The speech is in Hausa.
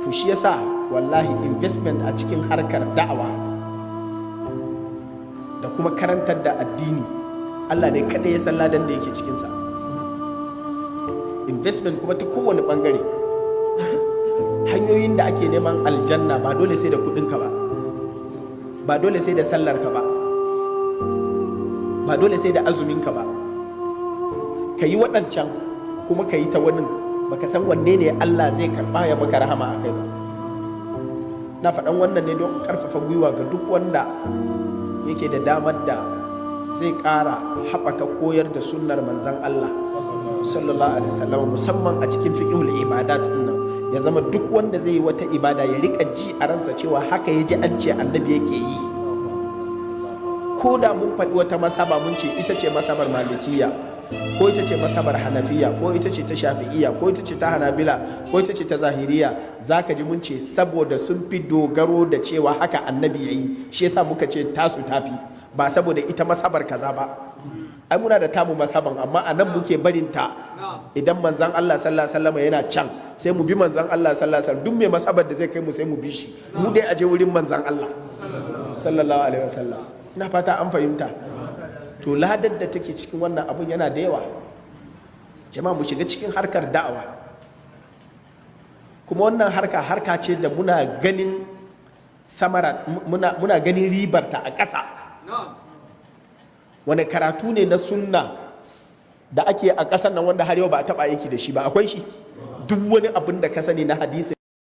to shi yasa wallahi investment a cikin harkar da'awa da kuma karantar da addini Allah ne kaɗai ya san ladan da yake cikinsa. Investment kuma ta kowane ɓangare, hanyoyin da ake neman aljanna ba dole sai da kuɗinka ba, ba dole sai da sallarka ba, ba dole sai da azuminka ba. Ka yi waɗancan kuma ka yi ta wani, baka san wanne ne Allah zai karɓa ya maka rahama a kai ba. Na faɗan wannan ne don ƙarfafa gwiwa ga duk wanda yake da damar da zai ƙara haɓaka koyar da sunnar manzan Allah sallallahu alaihi wasallam, musamman a cikin fiqhul ibadat nan. Ya zama duk wanda zai yi wata ibada ya rika ji a ransa cewa haka ya ji an ce annabi yake yi. Ko da mun faɗi wata masaba mun ce ita ce masabar malikiya, ko ita ce masabar hanafiya, ko ita ce ta shafi'iya, ko ita ce ta hanabila, ko ita ce ta zahiriya, zaka ji mun ce saboda sun fi dogaro da cewa haka annabi ya yi, shi yasa muka ce tasu tafi, ba saboda ita masabar kaza ba. Ai muna da tamu masaban, amma a nan muke barinta. Idan manzan Allah sallallahu alaihi wasallam yana can, sai mu bi manzan Allah sallallahu alaihi wasallam. Duk mai masabar da zai kai mu sai mu bi shi, mu dai aje wurin manzan Allah sallallahu alaihi wasallam. Ina fata an fahimta. To ladar da take cikin wannan abun yana da yawa. Jama'a mu shiga cikin harkar da'awa, kuma wannan harka ce da muna ganin samara, muna ganin ribarta a ƙasa. Wani karatu ne na sunna da ake a ƙasar nan wanda har yau ba a taɓa aiki da shi ba? Akwai shi? Duk wani abin da ka sani na hadisi